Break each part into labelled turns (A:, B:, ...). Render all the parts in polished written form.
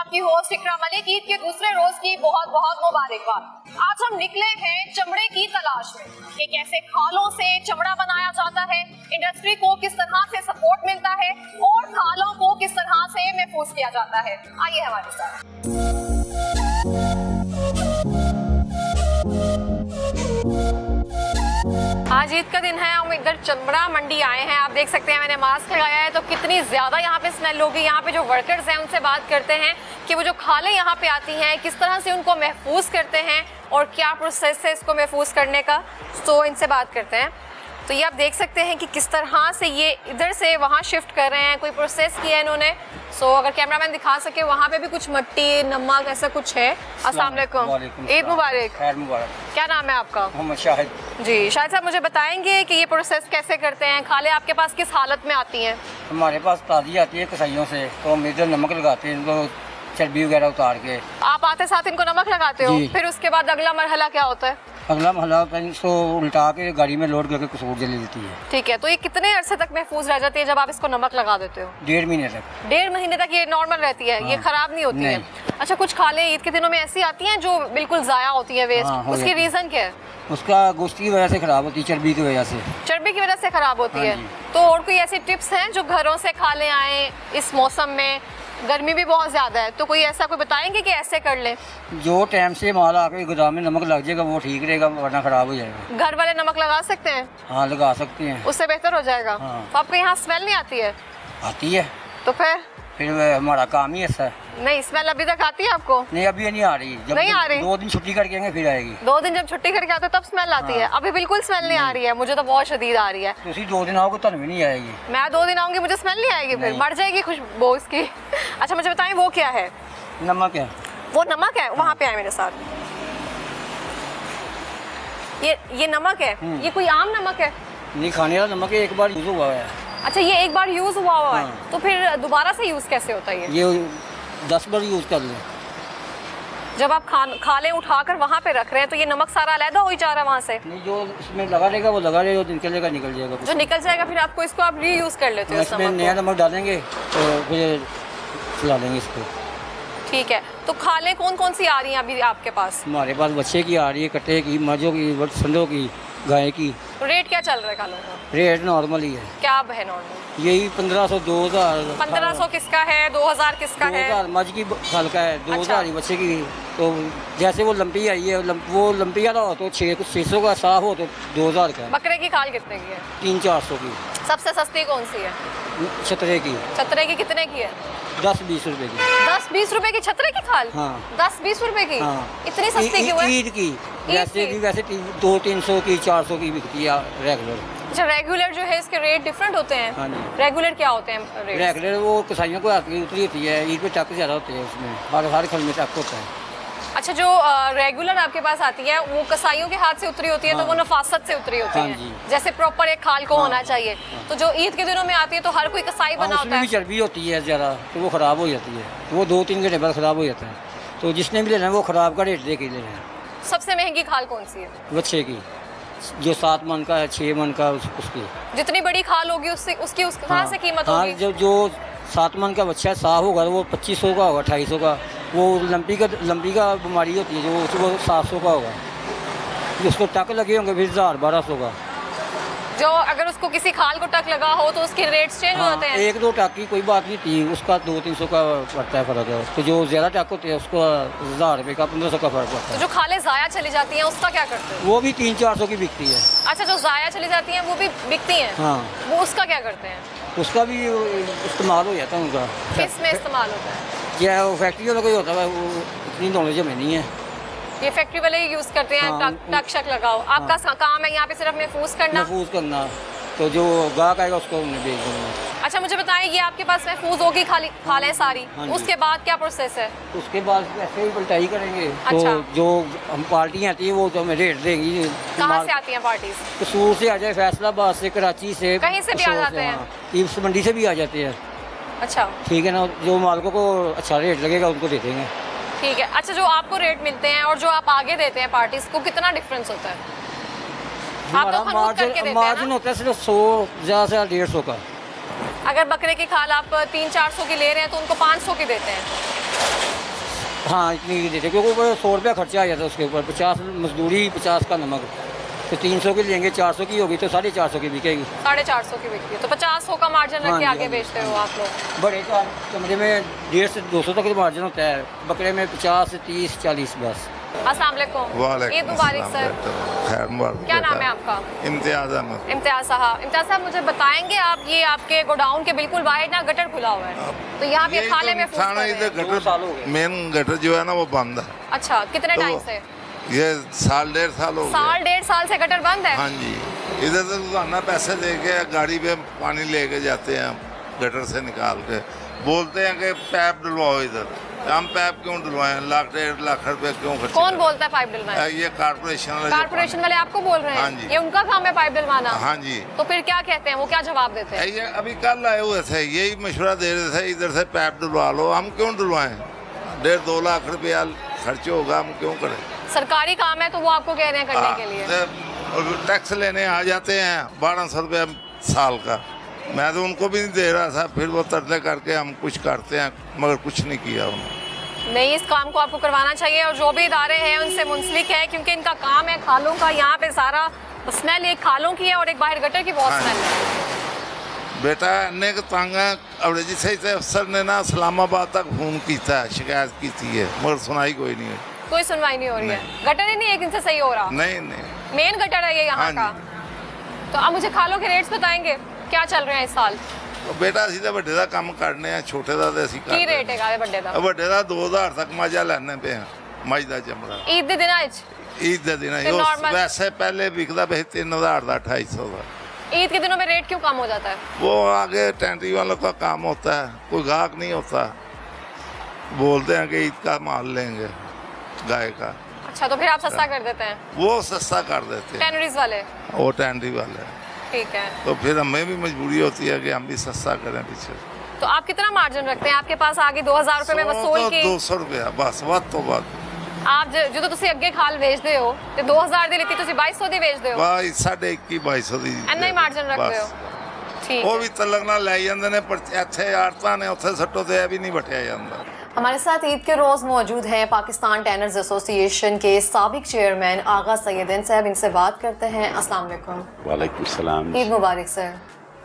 A: आपकी होस्ट इकरा मलिक। ईद के दूसरे रोज की बहुत बहुत मुबारकबाद। आज हम निकले हैं चमड़े की तलाश में कि कैसे खालों से चमड़ा बनाया जाता है, इंडस्ट्री को किस तरह से सपोर्ट मिलता है और खालों को किस तरह से महफूज किया जाता है। आइए हमारे साथ। आज ईद का दिन है, हम इधर चमड़ा मंडी आए हैं। आप देख सकते हैं मैंने मास्क लगाया है तो कितनी ज़्यादा यहाँ पे स्मेल होगी। यहाँ पे जो वर्कर्स हैं उनसे बात करते हैं कि वो जो खालें यहाँ पे आती हैं किस तरह से उनको महफूज करते हैं और क्या प्रोसेस है इसको महफूज करने का, तो इनसे बात करते हैं। तो ये आप देख सकते हैं कि किस तरह से ये इधर से वहाँ शिफ्ट कर रहे हैं, कोई प्रोसेस किया है इन्होंने। सो अगर कैमरामैन दिखा सके, वहाँ पे भी कुछ मिट्टी नमक ऐसा कुछ है। अस्सलाम वालेकुम, ईद मुबारक।
B: खैर मुबारक।
A: क्या नाम है आपका?
B: मोहम्मद शाहिद।
A: जी शाहिद साहब, मुझे बताएंगे कि ये प्रोसेस कैसे करते हैं? खाले आपके पास किस हालत में आती हैं?
B: हमारे पास ताज़ी आती है कसाइयों से, तो हम इधर नमक लगाते हैं, इनको चर्बी वगैरह उतार के।
A: आप आते साथ इनको नमक लगाते हो, फिर उसके बाद अगला मरहला क्या होता है?
B: अगला महला इसको उल्टा के गाड़ी में लोड करके कसूर जले देती है।
A: ठीक है, तो ये कितने अरसे तक महफूज रह जाती है जब आप इसको नमक लगा देते हो?
B: 1.5 महीने तक।
A: 1.5 महीने तक ये नॉर्मल रहती है? ये खराब नहीं होती है? अच्छा, कुछ खाले ईद के दिनों में ऐसी आती हैं जो बिल्कुल ज़ाया होती है वेस्ट, उसकी रीज़न क्या है?
B: उसका गोश्त की वजह से खराब होती है, चर्बी की वजह से।
A: चर्बी की वजह से खराब होती है। तो और कोई ऐसी टिप्स हैं जो घरों से खाले आए इस मौसम में? गर्मी भी बहुत ज़्यादा है, तो कोई ऐसा कोई बताएंगे कि ऐसे कर लें?
B: जो टाइम से माल आके गोदाम में नमक लग जाएगा वो ठीक रहेगा, वरना खराब हो जाएगा।
A: घर वाले नमक लगा सकते हैं?
B: हाँ, लगा सकते हैं,
A: उससे बेहतर हो जाएगा। तो आपके यहाँ स्मेल नहीं आती है?
B: आती है।
A: तो फिर
B: हमारा काम ही ऐसा है।
A: नहीं, स्मेल अभी तक आती है आपको?
B: नहीं, अभी नहीं आ रही। जब
A: नहीं आ रही?
B: 2 दिन छुट्टी करके आएंगे फिर आएगी।
A: 2 दिन जब छुट्टी करके आते तब स्मेल आती है? अभी बिल्कुल स्मेल नहीं आ रही है, मुझे तो बहुत शदीद आ रही है।
B: तो उसी 2 दिन आओगे तब भी नहीं आएगी।
A: मैं 2 दिन आऊंगी, मुझे स्मेल नहीं आएगी? फिर मर जाएगी खुशबू इसकी। अच्छा मुझे बताएं वो क्या है?
B: नमक है।
A: वो नमक है? वहाँ पे आए मेरे साथ। ये नमक है? ये कोई आम नमक है?
B: नहीं, खाने वाला नमक है, एक बार यूज हुआ है।
A: अच्छा, ये एक बार यूज हुआ है। तो फिर दोबारा से यूज कैसे होता है?
B: ये 10 बार यूज कर लें।
A: जब आप खाले उठाकर वहाँ पे रख रहे हैं तो ये नमक सारा अलहदा हो ही जा रहा है वहाँ से?
B: नहीं, जो इसमें लगा रहेगा वो लगा रहेगा, निकलेगा निकल जाएगा।
A: जो निकल जाएगा फिर आपको इसको आप रीयूज कर लेते हो?
B: इसमें नया नमक डालेंगे तो फिर चला देंगे इसको।
A: ठीक है, तो खाले कौन कौन सी आ रही हैं अभी आपके पास?
B: हमारे पास बच्चे की आ रही है, कट्टे की, मर्जों की, संदों की, गाय की।
A: रेट क्या चल रहा है खालों का?
B: रेट नॉर्मल ही है।
A: क्या है नॉर्मल?
B: यही 1500, 2000।
A: 1500 किसका है? 2000 किसका है?
B: 2000 मर्ज की खाल का है, 2000 ही बच्चे की। तो जैसे वो लंपी आई है, वो लंपी वाला हो तो 600 का, साफ हो तो 2000 का।
A: बकरे की खाल कितने की है?
B: 300-400 की।
A: सबसे सस्ती कौन सी है?
B: छतरे की।
A: छतरे की कितने की है?
B: 10-20 रुपए की।
A: 10-20 रुपए की छतरे की खाल?
B: हाँ।
A: 10-20 रुपए की?
B: हाँ।
A: इतनी सस्ती क्यों है?
B: ईद की वैसे 200-300 की, 400 की बिकती है रेगुलर।
A: अच्छा, रेगुलर जो है इसके रेट डिफरेंट होते हैं?
B: हाँ जी।
A: रेगुलर क्या होते हैं रेट?
B: रेगुलर वो कसाइयों को उतरी होती है, ईद पे टक ज़्यादा होते हैं, उसमें हर खल में टक होता है।
A: अच्छा, जो रेगुलर आपके पास आती है वो कसाइयों के हाथ से उतरी होती है? तो वो नफासत से उतरी होती है, जैसे प्रॉपर एक खाल को होना चाहिए। तो जो ईद के दिनों में आती है तो हर कोई कसाई बना होता है?
B: उसमें भी चर्बी होती है ज़्यादा, तो वो ख़राब हो जाती है, वो 2-3 घंटे बाद ख़राब हो जाता है। तो जिसने भी लेना है वो ख़राब का रेट दे के ले रहे हैं।
A: सबसे महंगी खाल कौन सी है?
B: बच्चे की, जो 7 मन का है, 6 मन का, उसकी। जितनी
A: बड़ी खाल होगी उसकी कहाँ से कीमत होगी?
B: जो 7 मन का बच्चा साफ होगा वो 2500 का होगा, 250 का। वो लंपी का बीमारी होती है जो वो 700 का होगा। जिसको टक लगे होंगे फिर 1000-1200 का।
A: जो अगर उसको किसी खाल को टक लगा हो तो उसके रेट्स चेंज होते हैं?
B: 1-2 टक की कोई बात नहीं थी, उसका 200-300 का पड़ता है फर्क है। तो जो ज़्यादा टक होते हैं उसको 1000 रुपये का, 1500 का फर्क पड़ता है।
A: तो जो खालें ज़ाया चली जाती हैं उसका क्या करते हैं?
B: वो भी 300-400 की बिकती है।
A: अच्छा, जो ज़ाया चली जाती हैं वो भी बिकती हैं?
B: हाँ।
A: वो उसका क्या करते हैं?
B: उसका भी इस्तेमाल हो जाता है उनका।
A: किस में इस्तेमाल होता है?
B: क्या वो फैक्ट्री वाला कोई होता है, वो इतनी नॉलेज हमें नहीं है।
A: ये फैक्ट्री वाले ही यूज़ करते हैं? टक शक लगाओ। आपका काम है यहाँ पे सिर्फ महफूज करना?
B: तो जो गाहक आएगा उसको उन्हें बेच देंगे।
A: अच्छा मुझे बताएं, ये आपके पास महफूज होगी खालें सारी? उसके बाद क्या प्रोसेस है?
B: उसके बाद ऐसे ही पलटाई करेंगे।
A: अच्छा।
B: तो जो हम पार्टियाँ आती हैं वो तो हमें रेट देंगी।
A: कहाँ से आती हैं पार्टीज?
B: कसूर से आ जाए, फैसलाबाद से, कराची से,
A: कहीं से भी आ जाते हैं?
B: इस मंडी से भी आ जाते हैं।
A: अच्छा, ठीक
B: है ना, जो मालिकों को अच्छा रेट लगेगा उनको दे देंगे।
A: ठीक है। अच्छा, जो आपको रेट मिलते हैं और जो आप आगे देते हैं पार्टीज को, कितना डिफरेंस होता है?
B: हमारा मार्जिन होता है सिर्फ 100, ज़्यादा से ज़्यादा 150 का।
A: अगर बकरे की खाल आप 300-400 की ले रहे हैं तो उनको 500 की देते हैं?
B: हाँ इतनी की देते, क्योंकि ऊपर 100 रुपया खर्चा आ जाता है उसके ऊपर, 50 मजदूरी 50 का नमक, तो 300 की लेंगे, 400 की होगी तो 450 की बिकेगी।
A: 450 की बिकती है, तो 50 का मार्जिन रख
B: हाँ
A: के
B: जी,
A: आगे
B: हाँ जी।
A: बेचते हो आप लोग।
B: बड़े का कमरे में 150 से 200 तक मार्जिन होता है, बकरे में 50 से 30 40 बस।
A: अस्सलाम वालेकुम, ईद मुबारक सर।
C: खैर मुबारक।
A: क्या नाम है आपका?
C: इम्तियाज अहमद।
A: इम्तियाज साहब। इम्तियाज साहब मुझे बताएंगे आप, ये आपके गोडाउन के बिल्कुल बाहर ना गटर खुला हुआ है, तो यहाँ पे
C: यही
A: खाले
C: तो
A: में फूस
C: नुकसान
A: कर
C: है,
A: रहे हैं।
C: इधर
B: 2 साल हो गए।
C: गटर मेन गटर जो है ना वो बंद है।
A: अच्छा, कितने
C: तो
A: टाइम से?
C: ये 1.5 साल हो गए।
A: साल 1.5 साल से गटर बंद है?
C: हाँ जी, इधर से रोजाना पैसे लेके गाड़ी पे पानी लेके जाते हैं गटर से निकाल के, बोलते हैं कि पैप डलवाओ इधर, हम पैप क्यों डलवाएं, 1.5 लाख रुपए क्यों खर्च
A: कौन
C: करें?
A: बोलता है पाइप डलवाएं?
C: ये कारपोरेशन वाले जो
A: कारपोरेशन वाले आपको बोल रहे
C: हाँ
A: हैं?
C: जी।
A: ये उनका काम है पाइप डलवाना?
C: हाँ जी।
A: तो फिर क्या कहते हैं वो, क्या जवाब देते हैं?
C: ये अभी कल आए हुए थे, यही मशवरा दे रहे थे इधर से पैप डलवा लो, हम क्यों डलवाएं, 1.5-2 लाख रुपया खर्च होगा, हम क्यों करें?
A: सरकारी काम है तो वो आपको कह रहे हैं करने के लिए।
C: टैक्स लेने आ जाते हैं 1200 रुपया साल का, मैं तो उनको भी नहीं दे रहा था, फिर वो तरले करके हम कुछ करते हैं, मगर कुछ नहीं किया उन्होंने।
A: नहीं, इस काम को आपको करवाना चाहिए, और जो भी इदारे हैं उनसे मुंसलिक है, क्योंकि इनका काम है खालों का। यहाँ पे सारा स्मेल एक खालों की है और एक बाहर गटर की बहुत
C: हाँ।
A: स्मेल है।
C: बेटा इन्ने को तंग है, अब जिसे अफसर ने ना इस्लामाबाद तक फोन किया है, शिकायत की है, मगर सुनाई कोई नहीं है।
A: कोई सुनवाई नहीं हो रही है, गटर ही नहीं एक दिन से सही हो रहा।
C: नहीं नहीं।
A: मेन गटर है ये यहाँ
C: हाँ
A: का। तो अब मुझे खालों के रेट्स बताएंगे क्या चल रहे हैं इस साल?
C: तो बेटा ਅਸੀਂ ਤਾਂ ਵੱਡੇ ਦਾ ਕੰਮ ਕਰਨੇ ਆ, ਛੋਟੇ ਦਾ ਤੇ ਅਸੀਂ
A: की
C: ਕਰਦੇ
A: रेट है गावे बड्डे दा?
C: ਵੱਡੇ ਦਾ 2000 ਤੱਕ ਮਾਝਾ ਲੈਣੇ ਪਏ ਆ, ਮੱਝ ਦਾ ਚਮੜਾ
A: ईद दे दिन आज?
C: ईद ਦੇ ਦਿਨ
A: ਤੇ normal-
C: ਵੈਸੇ ਪਹਿਲੇ ਵਿਕਦਾ ਪਿਆ 3000 ਦਾ 2800 ਦਾ।
A: ईद के दिनों में रेट क्यों कम हो जाता है?
C: वो आगे टेंटरी वालों का काम होता है, कोई गाहक नहीं होता, बोलते हैं कि ईद का माल लेंगे गाय का,
A: अच्छा, तो फिर आप सस्ता कर देते हैं?
C: वो सस्ता कर देते हैं
A: टेनरीज वाले?
C: वो टेंटरी वाले,
A: ठीक है।
C: तो फिर हमें भी मजबूरी होती है कि हम भी सस्ता करें पीछे।
A: तो आप कितना मार्जिन रखते हैं? आपके पास आगे 2000 रुपए में वसूल की
C: 200 रुपया बस, ਵੱਧ ਤੋਂ ਵੱਧ
A: आप जो ਤੁਸੀਂ ਅੱਗੇ ਖਾਲ ਵੇਚਦੇ ਹੋ ਤੇ 2000 ਦੀ ਲਿੱਤੀ ਤੁਸੀਂ 2200 ਦੀ ਵੇਚਦੇ ਹੋ,
C: ਬਾਈ 2100 ਦੀ
A: ਇੰਨਾ ਹੀ ਮਾਰਜਨ ਰੱਖਦੇ ਹੋ? ਠੀਕ
C: ਉਹ
A: ਹੈ।
C: ਵੀ ਤਲਕ ਨਾਲ ਲੈ ਜਾਂਦੇ ਨੇ, ਪਰ ਇੱਥੇ ਆੜਤਾਂ ਨੇ ਉੱਥੇ ਸੱਟੋ ਤੇ ਇਹ ਵੀ ਨਹੀਂ ਵਟਿਆ ਜਾਂਦਾ।
A: हमारे साथ ईद के रोज़ मौजूद हैं पाकिस्तान टैनर्स एसोसिएशन के साबिक चेयरमैन आगा सैयदन साहब, इनसे बात करते हैं। अस्सलाम वालेकुम।
D: वालेकुम सलाम।
A: ईद मुबारक सर।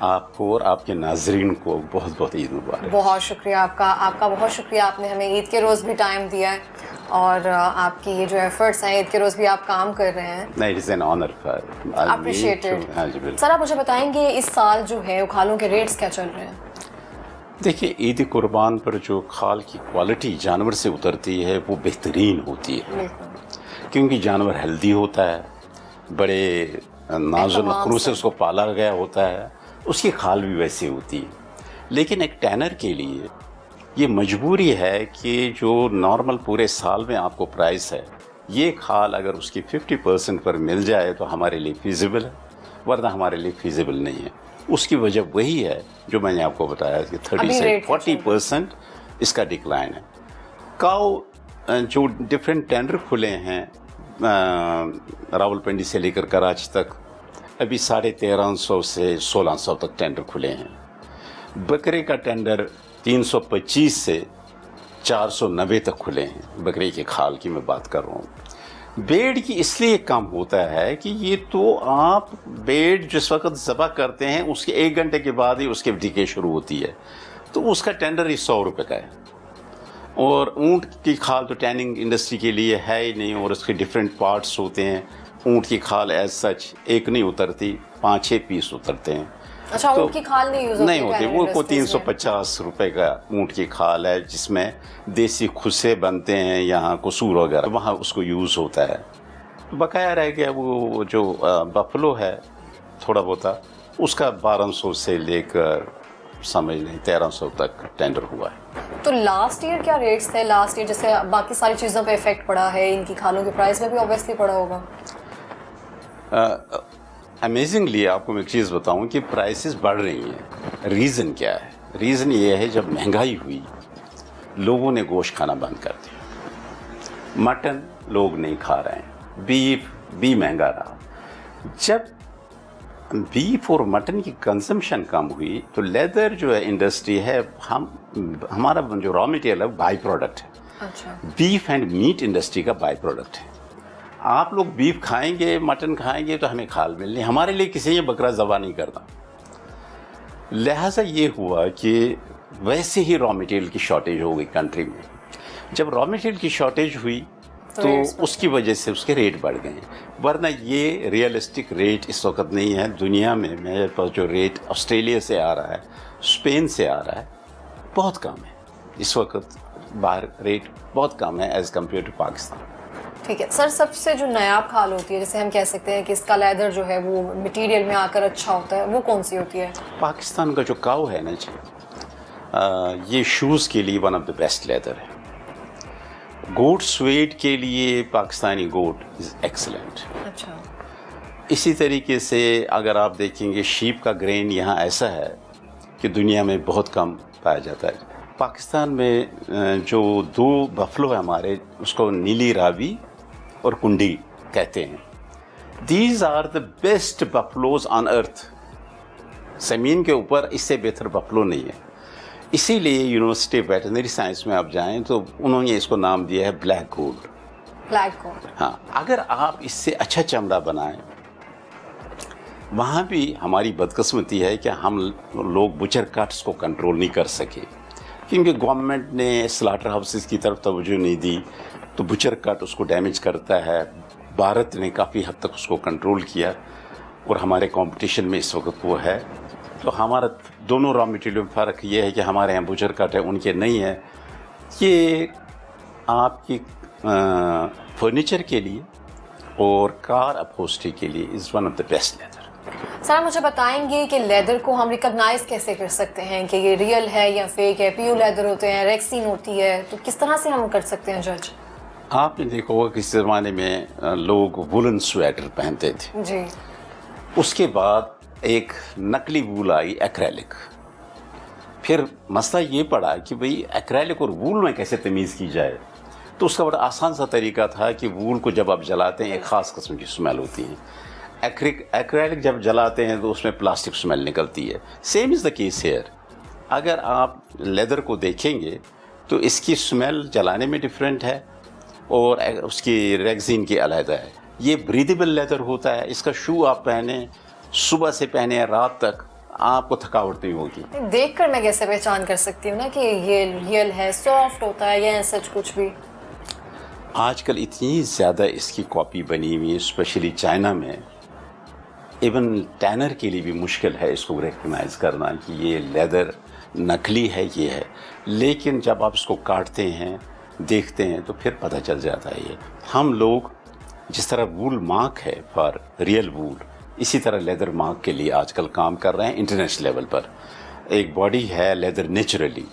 D: आपको और आपके नाजरीन को बहुत बहुत ईद मुबारक।
A: बहुत शुक्रिया आपका बहुत शुक्रिया, आपने हमें ईद के रोज़ भी टाइम दिया है, और आपकी ये जो एफर्ट्स हैं ईद के रोज़ भी आप काम कर रहे हैं,
D: नहीं, it is an honour for
A: appreciated.
D: हाँ जी बिल्कुल।
A: सर आप मुझे बताएंगे इस साल जो है खालों के रेट्स क्या चल रहे हैं?
D: देखिए, ईद कुर्बान पर जो खाल की क्वालिटी जानवर से उतरती है वो बेहतरीन होती है,
A: बिल्कुल।
D: क्योंकि जानवर हेल्दी होता है, बड़े नाजुक
A: एहतमाम
D: नखरों से
A: से।
D: उसको पाला गया होता है, उसकी खाल भी वैसी होती है। लेकिन एक टैनर के लिए ये मजबूरी है कि जो नॉर्मल पूरे साल में आपको प्राइस है, ये खाल अगर उसकी 50% पर मिल जाए तो हमारे लिए फीजिबल है, वरना हमारे लिए फीजिबल नहीं है। उसकी वजह वही है जो मैंने आपको बताया कि 30 से 40% इसका डिक्लाइन है। काउ जो डिफरेंट टेंडर खुले हैं रावलपिंडी से लेकर कराची तक, अभी 1350 से 1600 तक टेंडर खुले हैं। बकरे का टेंडर 325 से 490 तक खुले हैं, बकरे के खाल की मैं बात कर रहा हूँ। बेड की इसलिए कम होता है कि ये तो आप बेड जिस वक्त ज़बह करते हैं उसके 1 घंटे के बाद ही उसकी डिके शुरू होती है, तो उसका टेंडर ही 100 रुपये का है। और ऊँट की खाल तो टैनिंग इंडस्ट्री के लिए है ही नहीं, और उसके डिफरेंट पार्ट्स होते हैं। ऊँट की खाल एज सच एक नहीं उतरती, 5-6 पीस उतरते हैं।
A: अच्छा,
D: तो
A: ऊँट की खाल नहीं यूज
D: नहीं होती, वो को 350 रुपए का ऊँट की खाल है, जिसमें देसी खुसे बनते हैं, यहाँ कसूर वगैरह वहाँ उसको यूज़ होता है। बकाया रह गया वो जो बफलो है थोड़ा बहुत, उसका 1200 से लेकर समझ लें 1300 तक टेंडर हुआ है।
A: तो लास्ट ईयर क्या रेट्स थे? लास्ट ईयर जैसे बाकी सारी चीज़ों पे इफेक्ट पड़ा है, इनकी खालों के प्राइस में भी ऑब्वियसली पड़ा होगा।
D: अमेजिंगली आपको मैं एक चीज़ बताऊं कि प्राइसेस बढ़ रही हैं। रीज़न क्या है? रीज़न ये है, जब महंगाई हुई लोगों ने गोश्त खाना बंद कर दिया, मटन लोग नहीं खा रहे हैं, बीफ भी महंगा रहा। जब बीफ और मटन की कंजम्पशन कम हुई तो लेदर जो है इंडस्ट्री है, हमारा जो रॉ मटेरियल है बाई प्रोडक्ट है,
A: अच्छा,
D: बीफ एंड मीट इंडस्ट्री का बाय प्रोडक्ट है। आप लोग बीफ खाएंगे, मटन खाएंगे तो हमें खाल मिलनी, हमारे लिए किसी ने बकरा ज़बा नहीं करना। लिहाजा ये हुआ कि वैसे ही रॉ मटेरियल की शॉर्टेज हो गई कंट्री में। जब रॉ मटेरियल की शॉर्टेज हुई तो उसकी वजह से उसके रेट बढ़ गए, वरना ये रियलिस्टिक रेट इस वक्त नहीं है दुनिया में। मेरे पास जो रेट ऑस्ट्रेलिया से आ रहा है, स्पेन से आ रहा है, बहुत कम है इस वक्त। बाहर रेट बहुत कम है एज़ कम्पेयर टू पाकिस्तान।
A: ठीक है सर, सबसे जो नायाब खाल होती है, जैसे हम कह सकते हैं कि इसका लेदर जो है वो मटेरियल में आकर अच्छा होता है, वो कौन सी होती है?
D: पाकिस्तान का जो काऊ है ना जी, ये शूज़ के लिए one of the best leather है। गोट स्वेड के लिए पाकिस्तानी गोट इज़ एक्सलेंट।
A: अच्छा,
D: इसी तरीके से अगर आप देखेंगे शीप का ग्रेन यहाँ ऐसा है कि दुनिया में बहुत कम पाया जाता है। पाकिस्तान में जो दो बफलो है हमारे, उसको नीली रावी और कुंडी कहते हैं। These are the best buffaloes on earth. ज़मीन के ऊपर इससे बेहतर बफलो नहीं है। इसीलिए यूनिवर्सिटी वेटरनरी साइंस में आप जाएं तो उन्होंने इसको नाम दिया है ब्लैक गोल्ड।
A: Black gold.
D: हाँ, अगर आप इससे अच्छा चमड़ा बनाएं, वहाँ भी हमारी बदकिस्मती है कि हम लोग बुचर कट्स को कंट्रोल नहीं कर सके, क्योंकि गवर्नमेंट ने स्लाटर हाउसेस की तरफ तवज्जो नहीं दी, तो बुचर कट उसको डैमेज करता है। भारत ने काफ़ी हद तक उसको कंट्रोल किया और हमारे कंपटीशन में इस वक्त वो है। तो हमारा दोनों रॉ मटेरियल में फ़र्क ये है कि हमारे यहाँ बुचर कट है, उनके नहीं है। ये आपकी फर्नीचर के लिए और कार अपहोस्ट्री के लिए is one of the best leather.
A: Sir मुझे बताएंगे कि लेदर को हम रिकॉग्नाइज कैसे कर सकते हैं कि ये रियल है या फेक है? पीयू लेदर होते हैं, रेक्सिन होती है, तो किस तरह से हम कर सकते हैं जज?
D: आपने देखा होगा कि इस ज़माने में लोग वुलन स्वेटर पहनते थे
A: जी,
D: उसके बाद एक नकली वूल आई एक्रेलिक। फिर मसला ये पड़ा कि भाई एक्रेलिक और वूल में कैसे तमीज़ की जाए। तो उसका बड़ा आसान सा तरीका था कि वूल को जब आप जलाते हैं एक ख़ास किस्म की स्मेल होती है, एक्रेलिक जब जलाते हैं तो उसमें प्लास्टिक स्मेल निकलती है। Same is the case hair. अगर आप लेदर को देखेंगे तो इसकी स्मेल जलाने में डिफरेंट है और उसकी रेक्सिन की अलहदा है। ये ब्रीदेबल लेदर होता है। इसका शू आप पहने, सुबह से पहने रात तक, आपको थकावट नहीं होगी।
A: देखकर मैं कैसे पहचान कर सकती हूँ ना कि ये रियल है, सॉफ्ट होता है या सच कुछ भी?
D: आजकल इतनी ज़्यादा इसकी कॉपी बनी हुई है, स्पेशली चाइना में। इवन टैनर के लिए भी मुश्किल है इसको रिकग्नाइज़ करना कि ये लेदर नकली है, ये है। लेकिन जब आप इसको काटते हैं, देखते हैं, तो फिर पता चल जाता है ये। हम लोग जिस तरह वूल मार्क है फॉर रियल वूल, इसी तरह लेदर मार्क के लिए आजकल काम कर रहे हैं इंटरनेशनल लेवल पर। एक बॉडी है लेदर नेचुरली,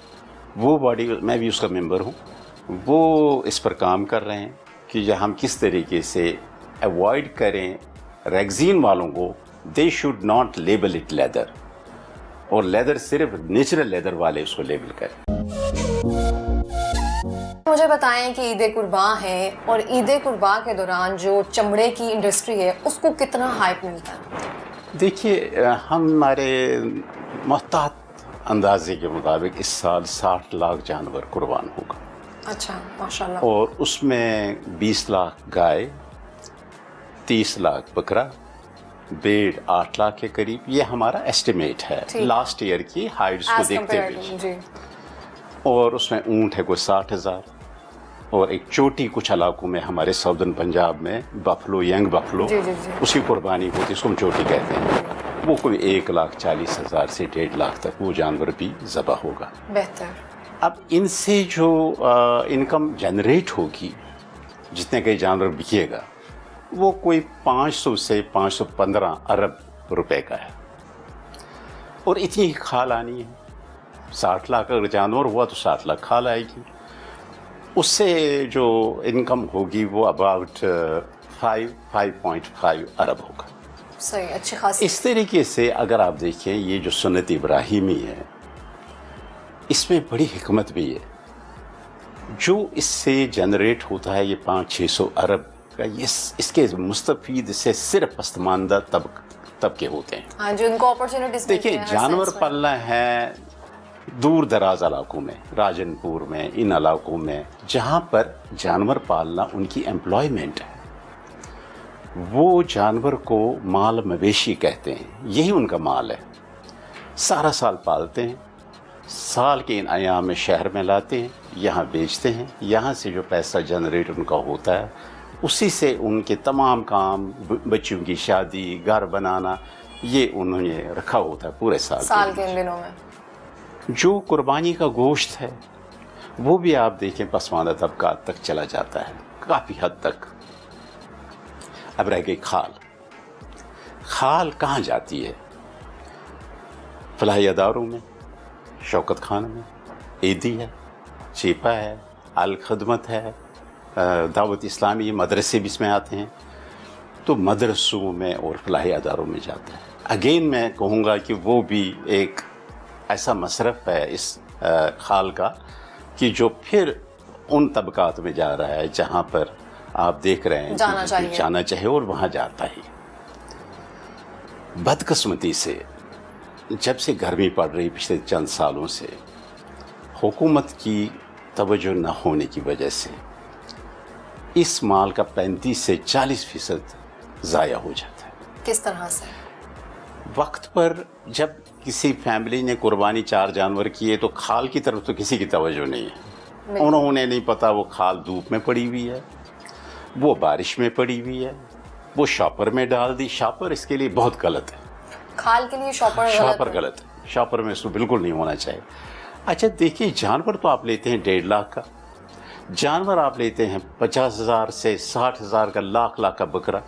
D: वो बॉडी मैं भी उसका मेंबर हूँ, वो इस पर काम कर रहे हैं कि हम किस तरीके से अवॉइड करें रेक्सिन वालों को। They should not label it leather, और लेदर सिर्फ नेचुरल लेदर वाले उसको लेबल करें।
A: मुझे बताएं कि ईद कुर्बान है और ईद कुर्बान के दौरान जो चमड़े की इंडस्ट्री है उसको कितना हाइप मिलता है?
D: देखिए, हमारे मुहतात अंदाजे के मुताबिक इस साल 60 लाख जानवर कुर्बान होगा।
A: अच्छा, माशाल्लाह।
D: और उसमें 20 लाख गाय, 30 लाख बकरा, भेड़ 8 लाख के करीब। ये हमारा एस्टिमेट है लास्ट ईयर की हाइट्स को देखते हुए। और उसमें ऊँट है कोई 60,000, और एक चोटी कुछ इलाकों में हमारे साउदर्न पंजाब में बफलो, यंग बफलो, उसकी कुर्बानी होती है, उसको हम चोटी कहते हैं। वो कोई 1,40,000 से 1.5 लाख तक वो जानवर भी ज़बह होगा।
A: बेहतर।
D: अब इनसे जो इनकम जनरेट होगी, जितने कई जानवर बिकेगा, वो कोई 500 से 515 अरब रुपए का है। और इतनी ही खाल आनी है। 60 लाख अगर जानवर हुआ तो 60 लाख खाल आएगी। उससे जो इनकम होगी वो अबाउट 5.5 अरब होगा।
A: सही, अच्छी खासी।
D: इस तरीके से अगर आप देखें, ये जो सुन्नत इब्राहिमी है, इसमें बड़ी हिकमत भी है। जो इससे जनरेट होता है ये 500-600 अरब का, ये इसके मुस्तफीद से सिर्फ पसमानदा तबके होते हैं।
A: हाँ, जो उनको अपॉर्चुनिटीज।
D: देखिए, जानवर पालना है दूर दराज इलाकों में, राजनपुर में, इन इलाकों में जहाँ पर जानवर पालना उनकी एम्प्लॉयमेंट है, वो जानवर को माल मवेशी कहते हैं, यही उनका माल है। सारा साल पालते हैं, साल के इन अयाम में शहर में लाते हैं, यहाँ बेचते हैं, यहाँ से जो पैसा जनरेट उनका होता है उसी से उनके तमाम काम, बच्चों की शादी, घर बनाना, ये उन्होंने रखा होता है पूरे साल
A: के इन दिनों में।
D: जो कुर्बानी का गोश्त है वो भी आप देखें पसमानदा तबकात तक चला जाता है काफ़ी हद तक। अब रह गई खाल। खाल कहाँ जाती है? फलाही अदारों में, शौकत खान में, ईदी है, चीपा है, अल खदमत है, दावत इस्लामी, मदरसे भी इसमें आते हैं, तो मदरसों में और फलाही अदारों में जाता है। अगेन मैं कहूँगा कि वो भी एक ऐसा मसरफ़ है इस खाल का कि जो फिर उन तबकात में जा रहा है जहाँ पर आप देख रहे हैं जाना चाहिए और वहाँ जाता ही। बदकिस्मती से जब से गर्मी पड़ रही पिछले चंद सालों से, हुकूमत की तवज्जो न होने की वजह से इस माल का 35 से 40% ज़ाया हो जाता है।
A: किस तरह से?
D: वक्त पर जब किसी फैमिली ने कुर्बानी 4 जानवर किए तो खाल की तरफ तो किसी की तवज्जो नहीं है। उन्होंने नहीं पता वो खाल धूप में पड़ी हुई है, वो बारिश में पड़ी हुई है, वो शॉपर में डाल दी। शॉपर इसके लिए बहुत गलत है,
A: खाल के लिए शॉपर
D: गलत है। शॉपर में इसको बिल्कुल नहीं होना चाहिए। अच्छा देखिए, जानवर तो आप लेते हैं 1.5 लाख का, जानवर आप लेते हैं 50,000 से 60,000 का, लाख का बकरा।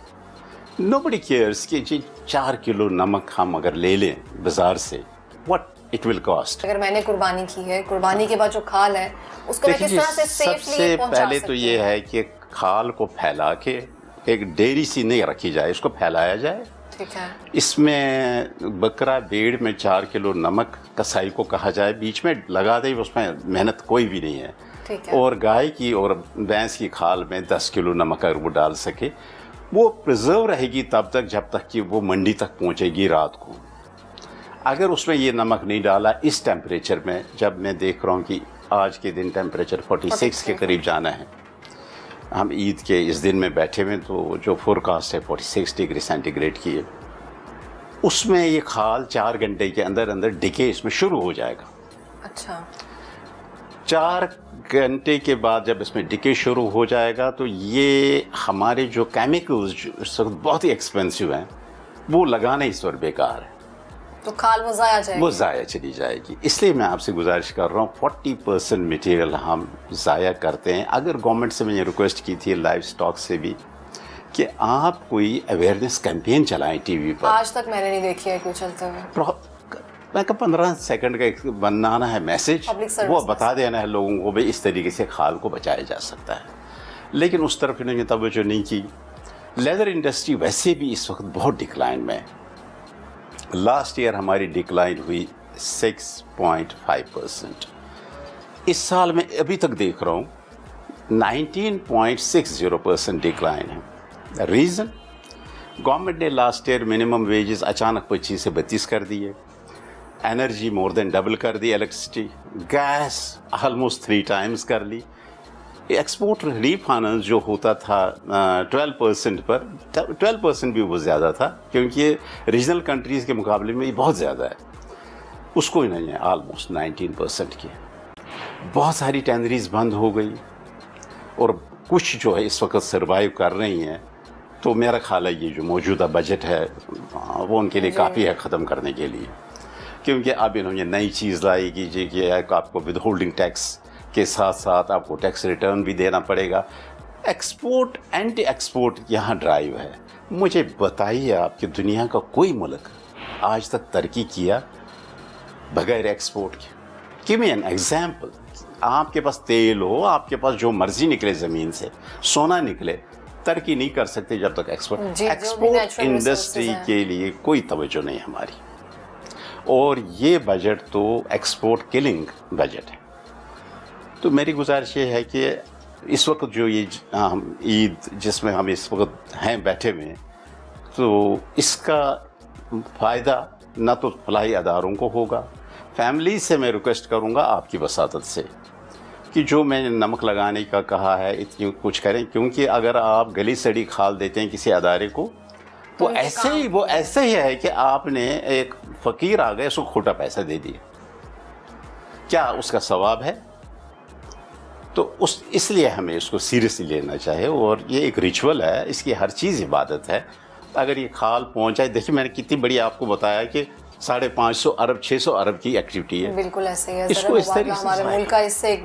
D: नोबडी केयर्स कि जी 4 किलो नमक हम अगर ले लें बाजार से, व्हाट इट विल कॉस्ट।
A: अगर मैंने कुर्बानी की है, कुर्बानी के बाद जो खाल है उसको मैं किस तरह से सेफली पहुंचा सकती हूं?
D: पहले तो ये है कि खाल को फैला के एक डेयरी सी नहीं रखी जाए, इसको फैलाया जाए।
A: ठीक है।
D: इसमें बकरा भेड़ में 4 किलो नमक कसाई को कहा जाए, बीच में लगा दे, उसमें मेहनत कोई भी नहीं है।
A: ठीक है।
D: और गाय की और भैंस की खाल में 10 किलो नमक अगर वो डाल सके, वो प्रिजर्व रहेगी तब तक जब तक कि वो मंडी तक पहुंचेगी रात को। अगर उसमें ये नमक नहीं डाला इस टेम्परेचर में, जब मैं देख रहा हूँ कि आज के दिन टेम्परेचर 46 के करीब जाना है, हम ईद के इस दिन में बैठे हुए, तो जो फोरकास्ट है 46 डिग्री सेंटीग्रेड की है, उसमें ये खाल 4 घंटे के अंदर अंदर डिके इसमें शुरू हो जाएगा।
A: अच्छा।
D: 4 घंटे के बाद जब इसमें डिके शुरू हो जाएगा तो ये हमारे जो केमिकल्स इस वक्त बहुत ही एक्सपेंसिव हैं, वो लगाना इस वक्त बेकार है,
A: तो खाल वो ज़ाया
D: चली जाएगी। इसलिए मैं आपसे गुजारिश कर रहा हूँ, 40% मटेरियल हम ज़ाया करते हैं। अगर गवर्नमेंट से मैंने रिक्वेस्ट की थी, लाइव स्टॉक से भी, कि आप कोई अवेयरनेस कैंपेन चलाएं टीवी पर।
A: आज तक मैंने नहीं देखी है कोई चलते हुए।
D: मैं 15 सेकंड का एक बनाना है मैसेज, वो बता देना है लोगों को, भाई इस तरीके से खाल को बचाया जा सकता है। लेकिन उस तरफ इन्होंने तवज्जो नहीं की। लेदर इंडस्ट्री वैसे भी इस वक्त बहुत डिक्लाइन में है। लास्ट ईयर हमारी डिक्लाइन हुई 6.5%। इस साल में अभी तक देख रहा हूँ 19.60% डिक्लाइन है। रीज़न, गवर्नमेंट ने लास्ट ईयर मिनिमम वेजेस अचानक 25 से 32 कर दिए, एनर्जी मोर देन डबल कर दी, इलेक्ट्रिसिटी, गैस ऑलमोस्ट 3 टाइम्स कर ली। एक्सपोर्ट रिलीफ फाइनेंस जो होता था 12% पर, 12% भी वो ज़्यादा था क्योंकि ये रीजनल कंट्रीज़ के मुकाबले में ये बहुत ज़्यादा है, उसको इन्होंने ऑलमोस्ट 19% किया। बहुत सारी टेंडरीज बंद हो गई और कुछ जो है इस वक्त सर्वाइव कर रही हैं। तो मेरा ख्याल है ये जो मौजूदा बजट है वो उनके लिए काफ़ी है ख़त्म करने के लिए, क्योंकि अब इन्होंने नई चीज़ लाई कि आपको विद होल्डिंग टैक्स के साथ साथ आपको टैक्स रिटर्न भी देना पड़ेगा। एक्सपोर्ट एंटी एक्सपोर्ट यहाँ ड्राइव है। मुझे बताइए आप कि दुनिया का कोई मुल्क आज तक तरक्की किया बगैर एक्सपोर्ट के? Give me an example. आपके पास तेल हो, आपके पास जो मर्जी निकले ज़मीन से, सोना निकले, तरक्की नहीं कर सकते जब तक एक्सपोर्ट इंडस्ट्री के लिए कोई तवज्जो नहीं हमारी। और ये बजट तो एक्सपोर्ट किलिंग बजट है। तो मेरी गुजारिश ये है कि इस वक्त जो ये ईद जिसमें हम इस वक्त हैं बैठे हुए, तो इसका फ़ायदा ना तो फलाही अदारों को होगा, फैमिली से मैं रिक्वेस्ट करूँगा आपकी वसातत से कि जो मैंने नमक लगाने का कहा है इतनी कुछ करें, क्योंकि अगर आप गली सड़ी खाल देते हैं किसी अदारे को तो वो ऐसे ही है कि आपने एक फ़कीर आ गए उसको खोटा पैसा दे दिया, क्या उसका सवाब है? तो इसलिए हमें इसको सीरियसली लेना चाहिए, और ये एक रिचुअल है, इसकी हर चीज़ इबादत है। अगर ये खाल पहुँच जाए, देखिए मैंने कितनी बड़ी आपको बताया कि 550 अरब 600 अरब की एक्टिविटी है,
A: बिल्कुल ऐसे ही है,
D: इसको इस तरीके से
A: हमारे मुल्क का इससे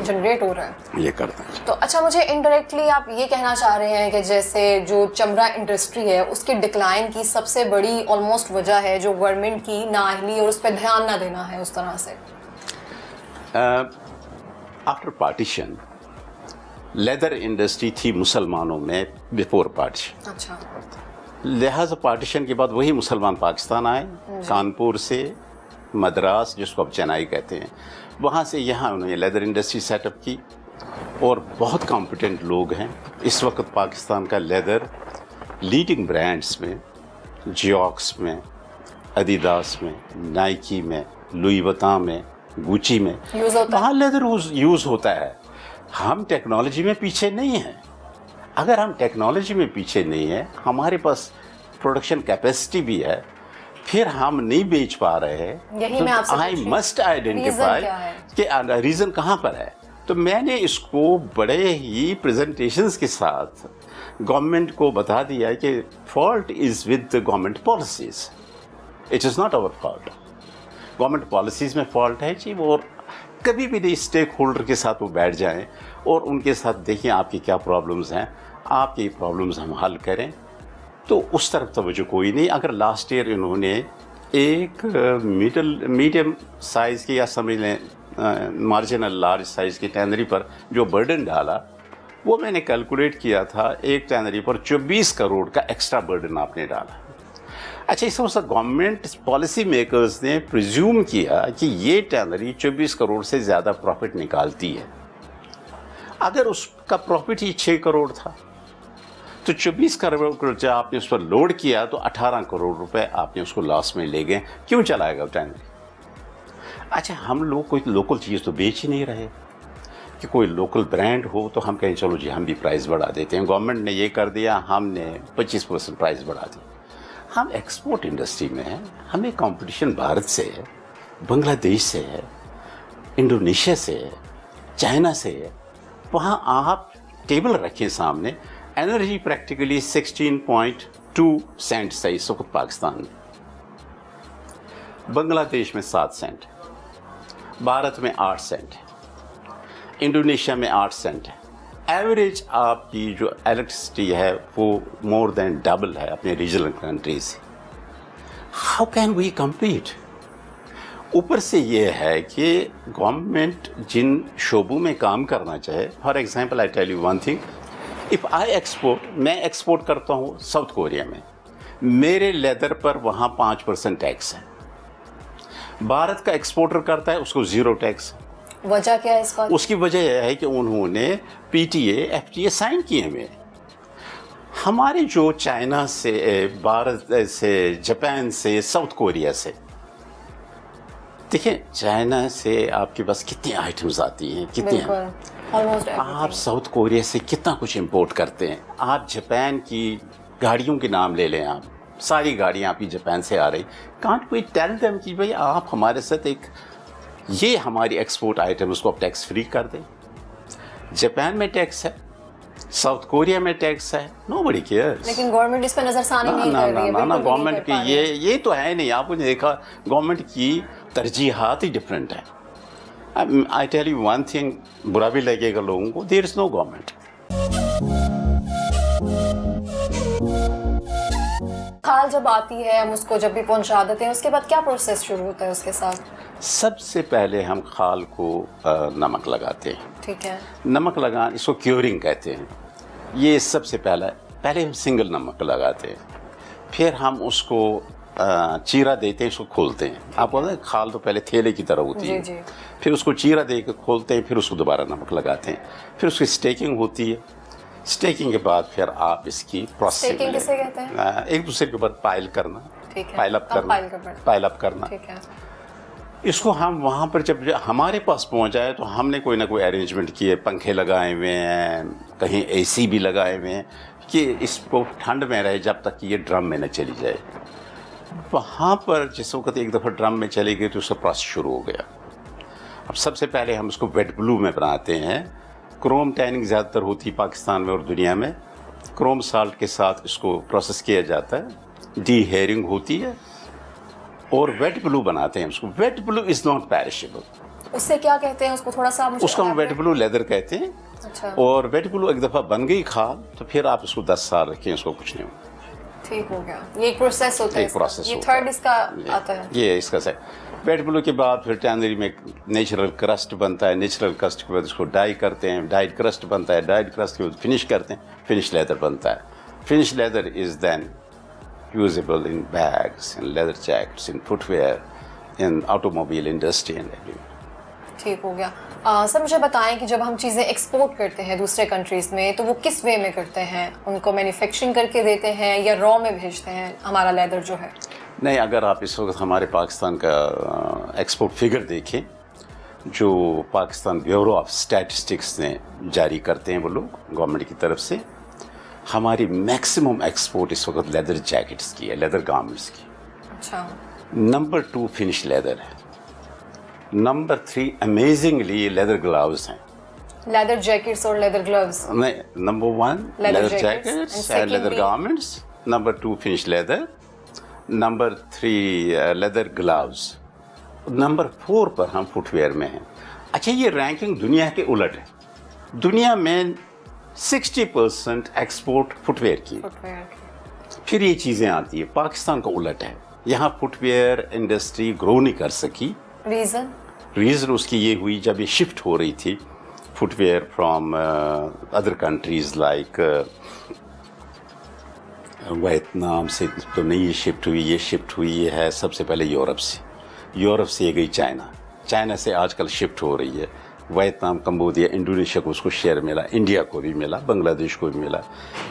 A: जनरेट हो रहा है,
D: ये करते हैं।
A: तो अच्छा, मुझे इनडायरेक्टली आप ये कहना चाह रहे हैं कि जैसे जो चमड़ा इंडस्ट्री है उसकी डिक्लाइन की सबसे बड़ी ऑलमोस्ट वजह है जो गवर्नमेंट की नाअहली और उस पर ध्यान ना देना है उस तरह से?
D: आफ्टर पार्टीशन लेदर इंडस्ट्री थी मुसलमानों में बिफोर पार्टीशन,
A: अच्छा,
D: लिहाजा पार्टीशन के बाद वही मुसलमान पाकिस्तान आए, कानपुर से मद्रास जिसको अब चेन्नई कहते हैं, वहाँ से यहाँ उन्होंने लेदर इंडस्ट्री सेटअप की, और बहुत कॉम्पिटेंट लोग हैं इस वक्त पाकिस्तान का लेदर लीडिंग ब्रांड्स में, जियोक्स में, एडिडास में, नाइकी में, लुई वुइटन में, गुची में, वहाँ लेदर यूज़ होता है। हम टेक्नोलॉजी में पीछे नहीं हैं। अगर हम टेक्नोलॉजी में पीछे नहीं है, हमारे पास प्रोडक्शन कैपेसिटी भी है, फिर हम नहीं बेच पा रहे हैं, तो आई मस्ट आइडेंटिफाई कि रीज़न कहाँ पर है। तो मैंने इसको बड़े ही प्रेजेंटेशंस के साथ गवर्नमेंट को बता दिया कि fault is with the government policies, it is not our fault. Government policies में फॉल्ट है जी, और कभी भी नहीं स्टेक होल्डर के साथ वो बैठ जाएं और उनके साथ देखिए आपकी क्या प्रॉब्लम्स हैं, आपकी प्रॉब्लम्स हम हल करें, तो उस तरफ तवज्जो कोई नहीं। अगर लास्ट ईयर इन्होंने एक मीडियम साइज़ की या समझ लें मार्जिनल लार्ज साइज़ की टैनरी पर जो बर्डन डाला, वो मैंने कैलकुलेट किया था, एक टैनरी पर 24 करोड़ का एक्स्ट्रा बर्डन आपने डाला। अच्छा, इस वजह गवर्नमेंट पॉलिसी मेकर्स ने प्रिज्यूम किया कि ये टैनरी 24 करोड़ से ज़्यादा प्रॉफिट निकालती है। अगर उसका प्रॉफिट ही 6 करोड़ था तो 24 करोड़ जब आपने उस पर लोड किया तो 18 करोड़ रुपए आपने उसको लॉस में ले गए। क्यों चलाएगा टैनरी? अच्छा, हम लोग कोई लोकल चीज़ तो बेच ही नहीं रहे कि कोई लोकल ब्रांड हो तो हम कहें चलो जी हम भी प्राइस बढ़ा देते हैं। गवर्नमेंट ने ये कर दिया, हमने 25% प्राइस बढ़ा दी। हम एक्सपोर्ट इंडस्ट्री में हैं, हमें कंपटीशन भारत से है, बांग्लादेश से है, इंडोनेशिया से है, चाइना से है। वहाँ आप टेबल रखें सामने, एनर्जी प्रैक्टिकली 16.2 सेंट है इस वक्त पाकिस्तान में, बांग्लादेश में 7 सेंट, भारत में 8 सेंट है, इंडोनेशिया में 8 सेंट है। एवरेज आपकी जो इलेक्ट्रिसिटी है वो मोर देन डबल है अपने रीजनल कंट्रीज से। How can we compete? ऊपर से ये है कि गवर्नमेंट जिन शोबों में काम करना चाहे, for example I tell you one thing, if I export, मैं एक्सपोर्ट करता हूँ साउथ कोरिया में, मेरे लेदर पर वहाँ 5% टैक्स है। भारत का एक्सपोर्टर करता है, उसको 0 टैक्स।
A: वजह क्या है इसका? उसकी
D: वजह यह है कि उन्होंने PTA FTA साइन किए हुए। हमारे जो चाइना से, भारत से, जापान से, साउथ कोरिया से, देखिए चाइना से आपके पास कितनी आइटम्स आती हैं, कितनी हैं। आप साउथ कोरिया से कितना कुछ इंपोर्ट करते हैं। आप जापान की गाड़ियों के नाम ले लें, आप सारी गाड़ियाँ आपकी जापान से आ रही। कांट वी टेल देम कि भाई आप हमारे साथ एक, ये हमारी एक्सपोर्ट आइटम, उसको आप टैक्स फ्री कर दें। जापान में टैक्स है, साउथ कोरिया में टैक्स है, नोबडी केयर्स।
A: लेकिन गवर्नमेंट इस पर नजरसानी नहीं कर रही है।
D: ना गवर्नमेंट की ये तो है नहीं। आपने देखा गवर्नमेंट की तरजीहात ही डिफरेंट है। I tell you one thing, बुरा भी लगेगा लोगों को, देयर इज नो गवर्नमेंट।
A: खाल जब आती है हम उसको जब भी पहुंचा देते हैं, उसके बाद क्या प्रोसेस शुरू होता है उसके साथ?
D: सबसे पहले हम खाल को नमक लगाते हैं।
A: ठीक है।
D: नमक लगा, इसको क्योरिंग कहते हैं। ये सबसे पहले हम सिंगल नमक लगाते हैं, फिर हम उसको चीरा देते हैं, इसको खोलते हैं। आप बोलते हैं खाल तो पहले थैले की तरह होती है,
A: जी।
D: फिर उसको चीरा दे के खोलते हैं, फिर उसको दोबारा नमक लगाते हैं, फिर उसकी स्टेकिंग होती है। स्टेकिंग के बाद फिर आप इसकी प्रोसेसिंग
A: किसे कहते हैं?
D: एक दूसरे के ऊपर पाइल करना,
A: ठीक है,
D: पाइल अप करना,
A: पाइल
D: अप करना।
A: ठीक है।
D: اس کو ہم وہاں پر جب ہمارے پاس پہنچا ہے تو ہم نے کوئی نہ کوئی ارینجمنٹ کیے, پنکھے لگائے ہوئے ہیں, کہیں اے سی بھی لگائے ہوئے ہیں کہ اس کو ٹھنڈ میں رہے جب تک کہ یہ ڈرم میں نہ چلی جائے. وہاں پر جس وقت ایک دفعہ ڈرم میں چلی گئی تو اس کا پروسیس شروع ہو گیا. اب سب سے پہلے ہم اس کو ویٹ بلو میں بناتے ہیں. کروم ٹیننگ زیادہ تر ہوتی ہے پاکستان میں اور دنیا میں. کروم سالٹ کے ساتھ اس کو پروسیس کیا جاتا ہے, ڈی ہیئرنگ ہوتی ہے اور ویٹ بلو بناتے ہیں اس کو. Wet blue is not perishable.
A: اس سے کیا کہتے ہیں اس کو, تھوڑا سا
D: اس کو ہم ویٹ بلو لیدر کہتے ہیں.
A: اچھا.
D: اور ویٹ بلو ایک دفعہ بن گئی کھال تو پھر آپ اس کو 10 سال رکھیں, اس کو کچھ نہیں ہوگا.
A: ٹھیک ہو گیا. یہ ایک پروسیس ہوتا ہے,
D: ایک پروسیس
A: یہ
D: ہوتا ہے.
A: تھرڈ اس کا آتا ہے.
D: یہ اس کا سے ویٹ بلو کے بعد پھر ٹینری میں نیچرل کرسٹ بنتا ہے. نیچرل کرسٹ کے بعد اس کو ڈائی کرتے ہیں. ڈائڈ کرسٹ بنتا ہے. ڈائڈ کرسٹ کے بعد فنش کرتے ہیں. فنش لیدر بنتا ہے. Finish leather is then usable in bags, in leather jackets, in footwear, in automobile industry and everything.
A: ٹھیک ہو گیا. سر مجھے بتائیں کہ جب ہم چیزیں ایکسپورٹ کرتے ہیں دوسرے کنٹریز میں تو وہ کس وے میں کرتے ہیں؟ ان کو مینوفیکچرنگ کر کے دیتے ہیں یا را میں بھیجتے ہیں ہمارا لیدر جو ہے؟
D: نہیں, اگر آپ اس وقت ہمارے پاکستان کا ایکسپورٹ فگر دیکھیں جو پاکستان بیورو آف اسٹیٹسٹکس نے جاری کرتے ہیں وہ لوگ گورنمنٹ کی طرف سے, ہماری میکسیمم ایکسپورٹ اس وقت لیدر جیکٹس کی ہے, لیدر گارمنٹس کی.
A: اچھا.
D: نمبر 2 فنش لیدر ہے. نمبر 3 امیزنگلی لیدر گلاوز ہیں.
A: لیدر جیکٹس اور لیدر گلوز.
D: نہیں, number 1 leather jackets and leather garments. Number 2 finish leather. Number 3 leather gloves. Number 4 پر ہم فٹ ویئر میں ہیں. اچھا, یہ رینکنگ دنیا کے الٹ ہے. دنیا میں 60% ایکسپورٹ فٹ ویئر کی. پھر یہ چیزیں آتی ہیں. پاکستان کا الٹ ہے. یہاں فٹ ویئر انڈسٹری گرو نہیں کر سکی. ریزن اس کی یہ ہوئی جب یہ شفٹ ہو رہی تھی footwear from other countries like Vietnam سے تو نہیں یہ شفٹ ہوئی. یہ شفٹ ہوئی یہ ہے سب سے پہلے یورپ سے. یورپ سے یہ گئی چائنا. چائنا سے آج کل شفٹ ہو رہی ہے. ویتنام, کمبودیا, انڈونیشیا کو اس کو شیئر ملا, انڈیا کو بھی ملا, بنگلہ دیش کو بھی ملا.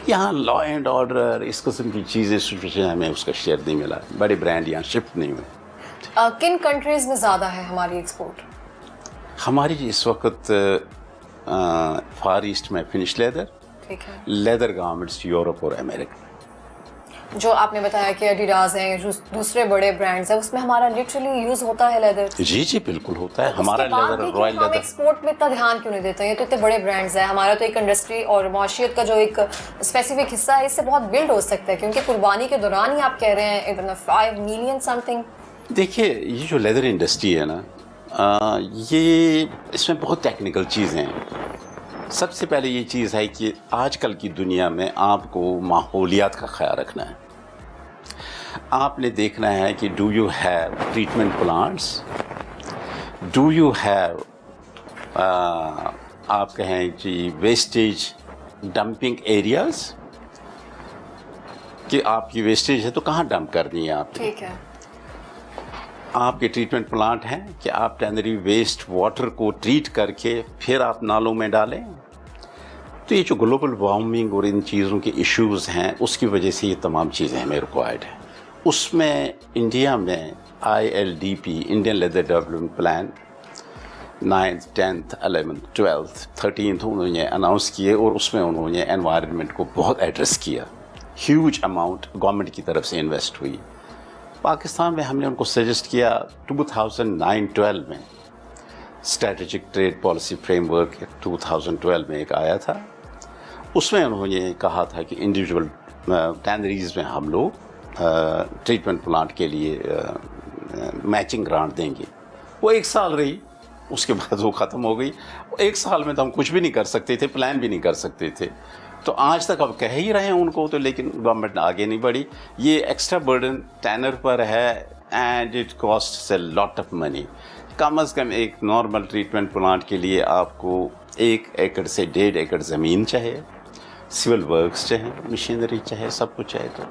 D: یہاں لا اینڈ آرڈر اس قسم کی چیزیں ہمیں اس کا شیئر نہیں ملا. بڑے برانڈ یہاں شفٹ نہیں ہوئے.
A: کن کنٹریز میں زیادہ ہے ہماری ایکسپورٹ؟
D: ہماری اس وقت فار ایسٹ میں فنش لیدر,
A: ٹھیک ہے,
D: لیدر گارمنٹس یورپ اور امریکہ.
A: جو آپ نے بتایا کہ ایڈیڈاز ہیں, دوسرے بڑے برانڈز ہیں, اس میں ہمارا لٹرلی یوز ہوتا ہے لیدر.
D: جی جی بالکل ہوتا ہے. ہمارا لیدر رائل لیدر.
A: ہم ایکسپورٹ میں اتنا دھیان کیوں نہیں دیتے ہیں؟ یہ تو اتنے بڑے برانڈز ہیں. ہمارا تو ایک انڈسٹری اور معاشیت کا جو ایک اسپیسیفک حصہ ہے اس سے بہت بلڈ ہو سکتا ہے, کیونکہ قربانی کے دوران ہی آپ کہہ رہے ہیں 5 ملین سم تھنگ.
D: دیکھیے, یہ جو لیدر انڈسٹری ہے نا, یہ اس میں بہت ٹیکنیکل چیزیں ہیں. سب سے پہلے یہ چیز ہے کہ آج کل کی دنیا میں آپ کو ماحولیات کا خیال رکھنا ہے. آپ نے دیکھنا ہے کہ do you have treatment plants, do you have آپ کہیں جی ویسٹیج ڈمپنگ ایریاز, کہ آپ کی ویسٹیج ہے تو کہاں ڈمپ کرنی ہے آپ.
A: ٹھیک ہے.
D: آپ کے ٹریٹمنٹ پلانٹ ہیں کہ آپ ٹینری ویسٹ واٹر کو ٹریٹ کر کے پھر آپ نالوں میں ڈالیں. تو یہ جو گلوبل وارمنگ اور ان چیزوں کے ایشوز ہیں اس کی وجہ سے یہ تمام چیزیں ہمیں ریکوائرڈ ہیں. اس میں انڈیا میں ILDP Indian leather development plan 9th 10th 11th 12th 13th انہوں نے اناؤنس کیے اور اس میں انہوں نے انوائرمنٹ کو بہت ایڈریس کیا. ہیوج اماؤنٹ گورنمنٹ کی طرف سے انویسٹ ہوئی. پاکستان میں ہم نے ان کو سجیسٹ کیا 2009-12 میں strategic trade policy framework 2012 میں ایک آیا تھا. اس میں انہوں نے کہا تھا کہ انڈیویجول ٹینریز میں ہم لوگ ٹریٹمنٹ پلانٹ کے لیے میچنگ گرانٹ دیں گے. وہ 1 سال رہی, اس کے بعد وہ ختم ہو گئی. 1 سال میں تو ہم کچھ بھی نہیں کر سکتے تھے, پلان بھی نہیں کر سکتے تھے. تو آج تک اب کہہ ہی رہے ہیں ان کو تو, لیکن گورنمنٹ آگے نہیں بڑھی. یہ ایکسٹرا برڈن ٹینر پر ہے and it costs a lot of money. کم از کم ایک نارمل ٹریٹمنٹ پلانٹ کے لیے آپ کو 1 ایکڑ سے 1.5 ایکڑ زمین چاہیے, سول ورکس چاہیے, مشینری چاہیے, سب کچھ چاہیے. تو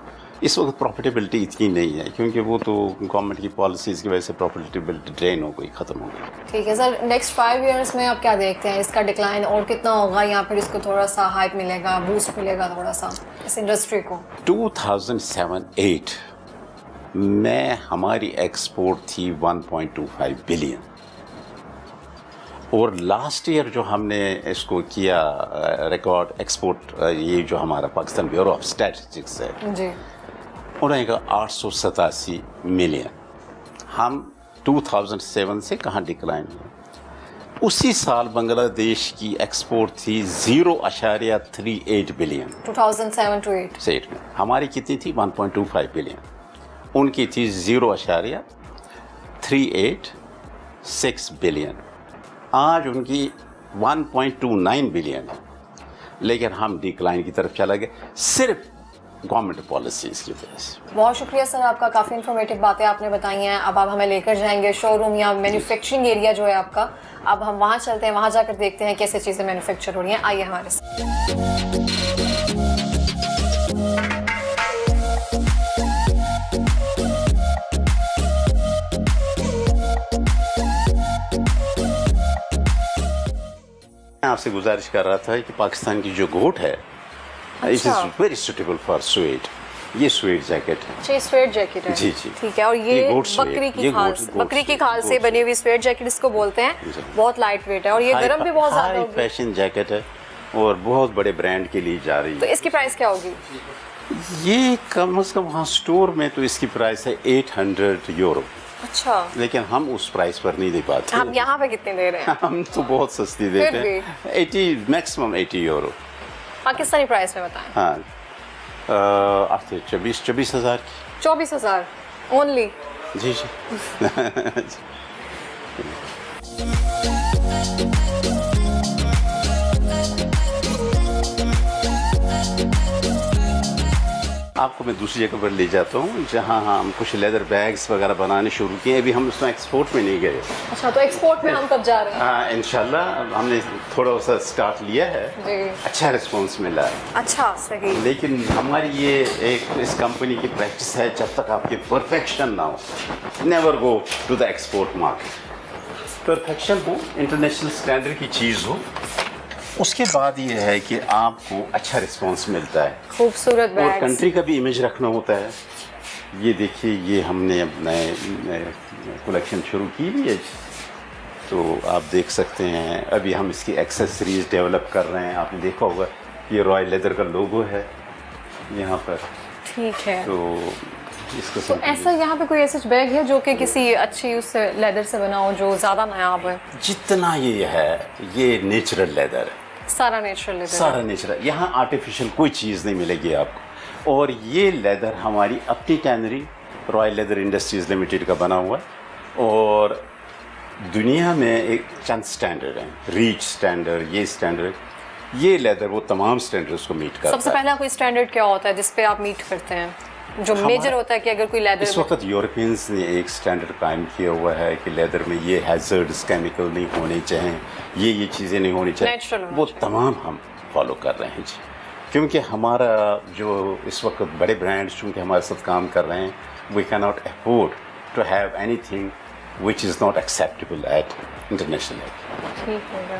D: اس وقت پروفیٹیبلٹی اتنی نہیں ہے کیونکہ وہ تو گورنمنٹ کی پالیسیز کی وجہ سے پروفیٹیبلٹی ڈرین ہو گئی, ختم ہو گئی.
A: ٹھیک ہے سر, نیکسٹ 5 ایئرس میں آپ کیا دیکھتے ہیں, اس کا ڈکلائن اور کتنا ہوگا یا پھر اس کو تھوڑا سا ہائپ ملے گا, بوسٹ ملے گا تھوڑا سا اس انڈسٹری کو؟
D: 2007-8 میں ہماری ایکسپورٹ تھی 1.25 بلین، اور لاسٹ ایئر جو ہم نے اس کو کیا ریکارڈ ایکسپورٹ، یہ جو ہمارا پاکستان بیورو آف اسٹیٹسٹکس ہے،
A: جی
D: انہوں نے کہا 887 ملین. ہم 2007 سے کہاں ڈکلائن ہوئے. اسی سال بنگلہ دیش کی ایکسپورٹ تھی 0.38 بلین
A: 2007 to 8.
D: سیٹ میں. ہماری کتنی تھی 1.25 بلین، ان کی تھی 0.386 بلین. آج ان کی 1.29 بلین ہے، لیکن ہم ڈکلائن کی طرف چلا گئے صرف گورنمنٹ پالیسیز کی وجہ سے.
A: بہت شکریہ سر، آپ کا کافی انفارمیٹیو باتیں آپ نے بتائی ہیں. اب آپ ہمیں لے کر جائیں گے شو روم یا مینوفیکچرنگ ایریا جو ہے آپ کا، اب ہم وہاں چلتے ہیں، وہاں جا کر دیکھتے ہیں کیسے چیزیں مینوفیکچر ہو رہی ہیں. آئیے ہمارے ساتھ.
D: میں آپ سے گزارش کر رہا تھا کہ پاکستان کی جو گوٹ ہے it is very suitable for suit. یہ سویٹ جیکٹ ہے.
A: اچھا، یہ سویٹ جیکٹ ہے.
D: جی جی
A: ٹھیک ہے. اور یہ بکری کی کھال سے بنی ہوئی سویٹ جیکٹ اس کو بولتے ہیں. بہت لائٹ ویٹ ہے اور یہ گرم بھی بہت زیادہ ہوگی.
D: فیشن جیکٹ ہے اور بہت بڑے برانڈ کے لیے جا رہی
A: تو
D: ہے.
A: اس کی پرائس کیا ہوگی؟
D: یہ کم از کم وہاں اسٹور میں تو اس کی پرائس ہے 800 یورو.
A: اچھا،
D: لیکن ہم اس پرائس پر نہیں دے پاتے.
A: ہم یہاں پہ کتنے دے رہے ہیں؟
D: ہم تو بہت سستی دیتے ہیں، 80 میکسیمم 80 یورو.
A: پاکستانی پرائس میں بتائیں.
D: ہاں، آپ 24,000 کی.
A: 24,000 اونلی؟
D: جی جی. آپ کو میں دوسری جگہ پر لے جاتا ہوں جہاں ہم کچھ لیدر بیگز وغیرہ بنانے شروع کیے. ابھی ہم اس میں ایکسپورٹ میں نہیں گئے.
A: اچھا، تو ایکسپورٹ میں ہم کب جا رہے ہیں؟
D: ہاں انشاءاللہ ہم نے تھوڑا سا اسٹارٹ لیا ہے.
A: جی،
D: اچھا رسپانس ملا ہے.
A: اچھا، صحیح.
D: لیکن ہماری یہ ایک اس کمپنی کی پریکٹس ہے، جب تک آپ کی پرفیکشن نہ ہو never go to the export market. Perfection ہو، انٹرنیشنل اسٹینڈرڈ کی چیز ہو، اس کے بعد یہ ہے کہ آپ کو اچھا رسپانس ملتا ہے.
A: خوبصورت
D: اور
A: بیگ.
D: کنٹری کا بھی امیج رکھنا ہوتا ہے. یہ دیکھیے، یہ ہم نے اپنا کلیکشن شروع کی ہوئی ہے، تو آپ دیکھ سکتے ہیں. ابھی ہم اس کی ایکسیسریز ڈیولپ کر رہے ہیں. آپ نے دیکھا ہوگا یہ رائل لیدر کا لوگو ہے یہاں پر.
A: ٹھیک ہے.
D: تو اس
A: تو ایسا یہاں پہ کوئی ایسا بیگ ہے جو کہ کسی اچھی اس لیدر سے بنا ہو جو زیادہ نایاب ہے؟
D: جتنا یہ ہے یہ نیچرل لیدر ہے.
A: سارا نیچرل لیدر.
D: سارا نیچرل. یہاں آرٹیفیشل کوئی چیز نہیں ملے گی آپ کو. اور یہ لیدر ہماری اپنی tannery Royal leather industries limited کا بنا ہوا ہے. اور دنیا میں ایک چند سٹینڈرڈ ہیں، ریچ سٹینڈرڈ، یہ سٹینڈرڈ. یہ لیدر وہ تمام سٹینڈرڈز کو میٹ کرتا ہے.
A: سب سے پہلا کوئی سٹینڈرڈ کیا ہوتا ہے جس پہ آپ میٹ کرتے ہیں، جو میجر ہوتا ہے کہ اگر کوئی لیدر؟
D: اس وقت یورپینز نے ایک سٹینڈرڈ قائم کیا ہوا ہے کہ لیدر میں یہ ہیزرڈز کیمیکل نہیں ہونے چاہیں، یہ چیزیں نہیں ہونی چاہیے. وہ تمام ہم فالو کر رہے ہیں جی. کیونکہ ہمارا جو اس وقت بڑے برانڈز چونکہ ہمارے ساتھ کام کر رہے ہیں، we can not afford to have anything which is not acceptable at international level.
A: ٹھیک ہوگا.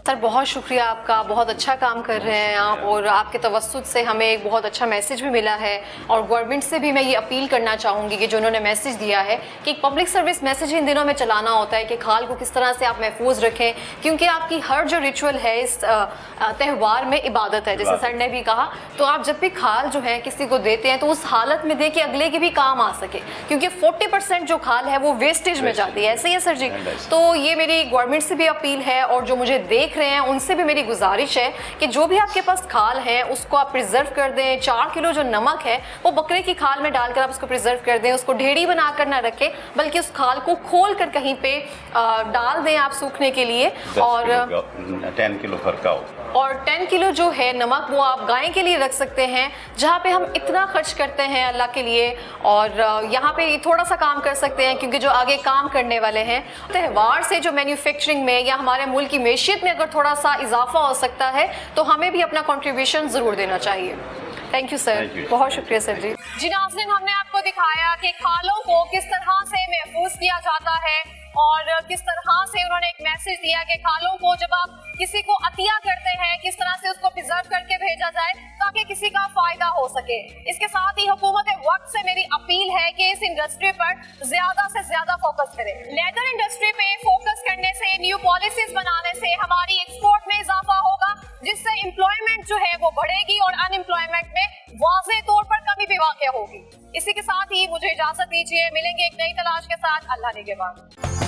A: سر بہت شکریہ آپ کا، بہت اچھا کام کر رہے ہیں آپ، اور آپ کے توسط سے ہمیں ایک بہت اچھا میسیج بھی ملا ہے. اور گورنمنٹ سے بھی میں یہ اپیل کرنا چاہوں گی کہ جو انہوں نے میسیج دیا ہے کہ ایک پبلک سروس میسیج ان دنوں میں چلانا ہوتا ہے کہ کھال کو کس طرح سے آپ محفوظ رکھیں، کیونکہ آپ کی ہر جو ریچول ہے اس تہوار میں عبادت ہے، جیسے سر نے بھی کہا. تو آپ جب بھی کھال جو ہے کسی کو دیتے ہیں تو اس حالت میں دے کہ اگلے کے بھی کام آ سکے، کیونکہ 40% جو کھال ہے وہ ویسٹیج میں جاتی ہے. ایسے ہی ہے سر جی؟ تو یہ میری گورنمنٹ سے بھی اپیل ہے، اور جو مجھے دیکھ رہے ہیں ان سے بھی میری گزارش ہے کہ جو بھی آپ کے پاس کھال ہے اس کو آپ پریزرو کر دیں. 4 کلو جو نمک ہے وہ بکرے کی کھال میں ڈال کر آپ اس کو پریزرو کر دیں. اس کو ڈھیڑی بنا کر نہ رکھیں بلکہ اس کھال کو کھول کر کہیں پہ ڈال دیں آپ سوکھنے کے لیے. اور
D: 10 کلو فرقہ ہو،
A: اور 10 کلو جو ہے نمک وہ آپ گائے کے لیے رکھ سکتے ہیں، جہاں پہ ہم اتنا خرچ کرتے ہیں اللہ کے لیے. اور یہاں پہ تھوڑا سا کام کر سکتے ہیں کیونکہ جو آگے کام کرنے والے ہیں. تہوار سے جو مینوفیکچرنگ میں یا ہمارے ملک کی معیشت میں اگر تھوڑا سا اضافہ ہو سکتا ہے تو ہمیں بھی اپنا کنٹریبیوشن ضرور دینا چاہیے. تھینک یو سر، بہت شکریہ سر جی. جی ناظرین، ہم نے آپ کو دکھایا کہ کھالوں کو کس طرح سے محفوظ کیا جاتا ہے اور کس طرح سے انہوں نے ایک میسج دیا کہ کھالوں کو جب آپ کسی کو عطیہ کرتے ہیں کس طرح سے اس کو پرزرو کر کے بھیجا جائے تاکہ کسی کا فائدہ ہو سکے. اس کے ساتھ ہی حکومت وقت سے میری اپیل ہے کہ اس انڈسٹری پر زیادہ سے زیادہ فوکس کرے. لیدر انڈسٹری پہ فوکس کرنے سے، نیو پالیسیز بنانے سے ہماری ایکسپورٹ میں اضافہ ہوگا، جس سے امپلائمنٹ جو ہے وہ بڑھے گی اور ان امپلائمنٹ میں واضح طور پر کمی بھی واقع ہوگی. اسی کے ساتھ ہی مجھے اجازت دیجیے، ملیں گے ایک نئی تلاش کے ساتھ. اللہ نگہبان.